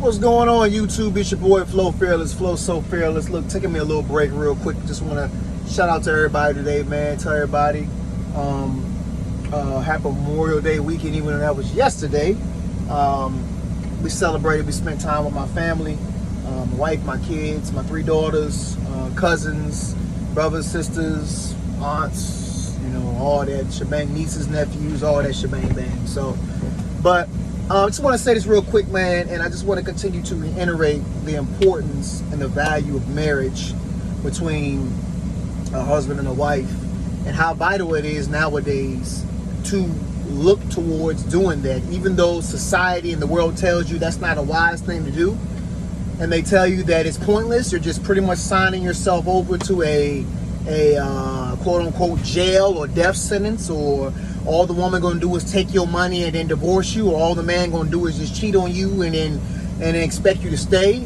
What's going on, YouTube? It's your boy Flow Fearless, Flow So Fearless. Look, taking me a little break real quick. Just want to shout out to everybody today, man. Tell everybody happy Memorial Day weekend, even though that was yesterday. We celebrated, we spent time with my family, my wife, my kids, my 3 daughters, cousins, brothers, sisters, aunts, you know, all that shebang, nieces, nephews, all that shebang bang. So, but I just want to say this real quick, man, and I just want to continue to reiterate the importance and the value of marriage between a husband and a wife, and how vital it is nowadays to look towards doing that, even though society and the world tells you that's not a wise thing to do, and they tell you that it's pointless. You're just pretty much signing yourself over to a quote-unquote jail or death sentence, or all the woman gonna do is take your money and then divorce you, or all the man gonna do is just cheat on you and then expect you to stay.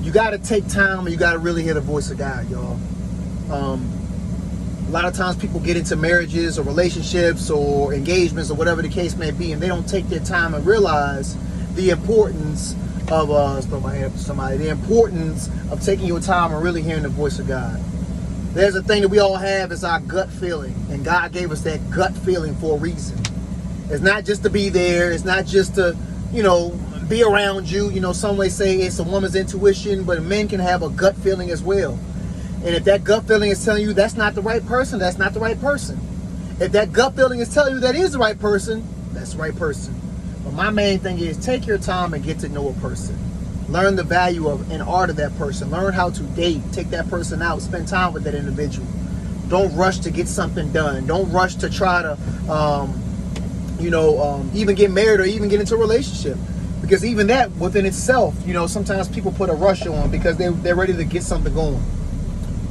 You gotta take time, and you gotta really hear the voice of God, y'all. A lot of times people get into marriages or relationships or engagements or whatever the case may be, and they don't take their time and realize the importance of the importance of taking your time and really hearing the voice of God. There's a thing that we all have, is our gut feeling. And God gave us that gut feeling for a reason. It's not just to be there. It's not just to, you know, be around you. You know, some may say it's a woman's intuition, but men can have a gut feeling as well. And if that gut feeling is telling you that's not the right person, that's not the right person. If that gut feeling is telling you that is the right person, that's the right person. But my main thing is, take your time and get to know a person. Learn the value of and art of that person. Learn how to date. Take that person out. Spend time with that individual. Don't rush to get something done. Don't rush to try to, even get married or even get into a relationship. Because even that within itself, you know, sometimes people put a rush on because they're ready to get something going.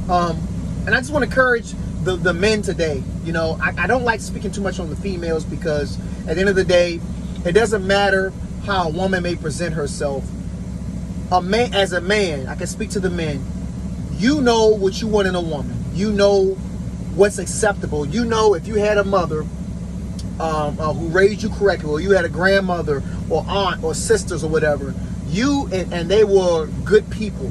And I just want to encourage the men today. You know, I don't like speaking too much on the females, because at the end of the day, it doesn't matter how a woman may present herself. As a man, I can speak to the men. You know what you want in a woman. You know what's acceptable. You know, if you had a mother who raised you correctly, or you had a grandmother or aunt or sisters or whatever, and they were good people.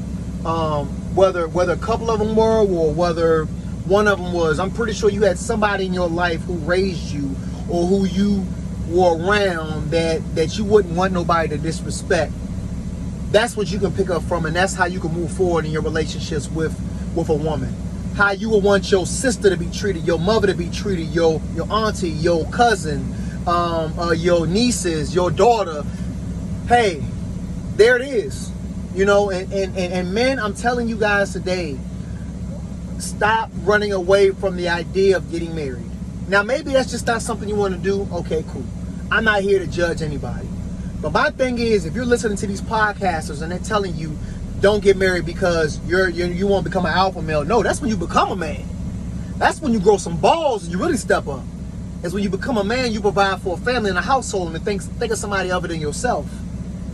Whether a couple of them were, or whether one of them was, I'm pretty sure you had somebody in your life who raised you, or who you were around that you wouldn't want nobody to disrespect. That's what you can pick up from, and that's how you can move forward in your relationships with a woman. How you would want your sister to be treated, your mother to be treated, your auntie, your cousin, your nieces, your daughter. Hey, there it is. You know, and men, I'm telling you guys today, stop running away from the idea of getting married. Now, maybe that's just not something you want to do. Okay, cool. I'm not here to judge anybody. But my thing is, if you're listening to these podcasters and they're telling you don't get married because you want to become an alpha male, no, that's when you become a man. That's when you grow some balls and you really step up. It's when you become a man, you provide for a family and a household, and think of somebody other than yourself.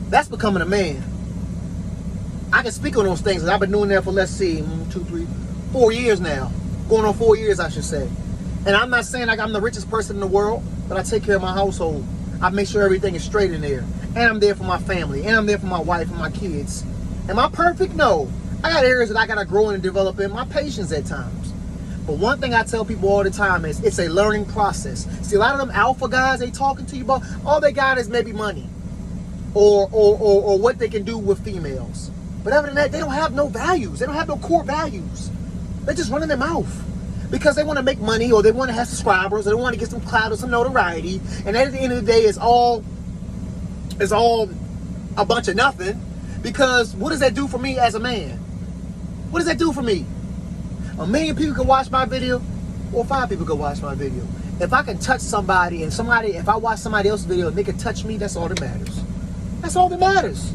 That's becoming a man. I can speak on those things, and I've been doing that for, let's see, 4 years now. Going on 4 years, I should say. And I'm not saying like I'm the richest person in the world, but I take care of my household. I make sure everything is straight in there. And I'm there for my family. And I'm there for my wife and my kids. Am I perfect? No. I got areas that I got to grow in and develop in. My patience at times. But one thing I tell people all the time is it's a learning process. See, a lot of them alpha guys they talking to you about, all they got is maybe money. Or what they can do with females. But other than that, they don't have no values. They don't have no core values. They're just running their mouth. Because they want to make money, or they want to have subscribers, or they want to get some clout or some notoriety. And at the end of the day, it's all a bunch of nothing. Because what does that do for me as a man? What does that do for me? 1 million people can watch my video, or 5 people can watch my video. If I can touch somebody, and if I watch somebody else's video and they can touch me, that's all that matters. That's all that matters.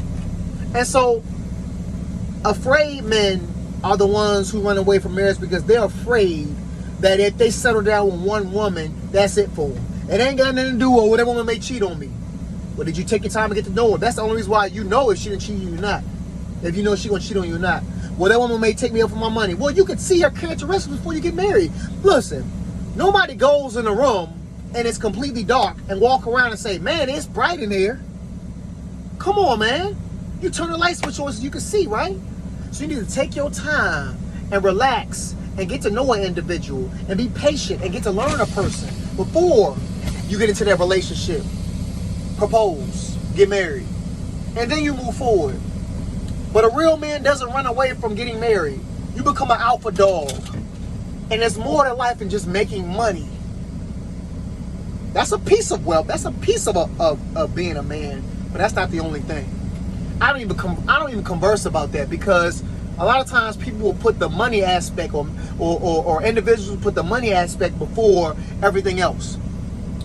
And so, afraid men are the ones who run away from marriage, because they're afraid that if they settle down with one woman, that's it for them. It ain't got nothing to do with that woman may cheat on me. Well, did you take your time to get to know her? That's the only reason why you know if she didn't cheat on you or not. If you know she gonna cheat on you or not. Well, that woman may take me up for my money. Well, you can see her characteristics before you get married. Listen, nobody goes in a room and it's completely dark and walk around and say, man, it's bright in here. Come on, man. You turn the light switch on so you can see, right? So you need to take your time and relax and get to know an individual and be patient and get to learn a person before you get into that relationship. Propose, get married, and then you move forward. But a real man doesn't run away from getting married. You become an alpha dog. And there's more to life than just making money. That's a piece of wealth. That's a piece of being a man. But that's not the only thing. I don't even converse about that, because a lot of times people will put the money aspect or individuals will put the money aspect before everything else.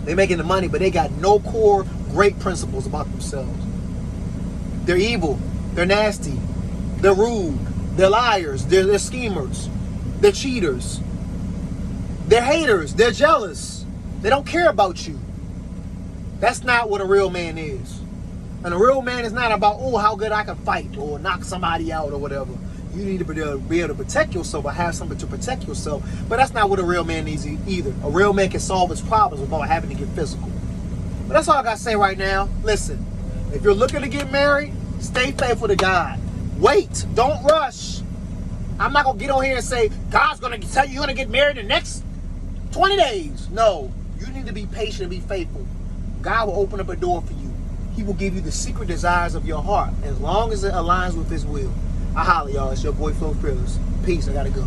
They're making the money, but they got no core great principles about themselves. They're evil. They're nasty. They're rude. They're liars. They're schemers. They're cheaters. They're haters. They're jealous. They don't care about you. That's not what a real man is. And a real man is not about, oh, how good I can fight or knock somebody out or whatever. You need to be able to protect yourself or have something to protect yourself. But that's not what a real man needs either. A real man can solve his problems without having to get physical. But that's all I got to say right now. Listen, if you're looking to get married, stay faithful to God. Wait. Don't rush. I'm not going to get on here and say, God's going to tell you you're going to get married in the next 20 days. No. You need to be patient and be faithful. God will open up a door for you. He will give you the secret desires of your heart as long as it aligns with his will. I holla, y'all. It's your boy Flo Fearless. Peace. I gotta go.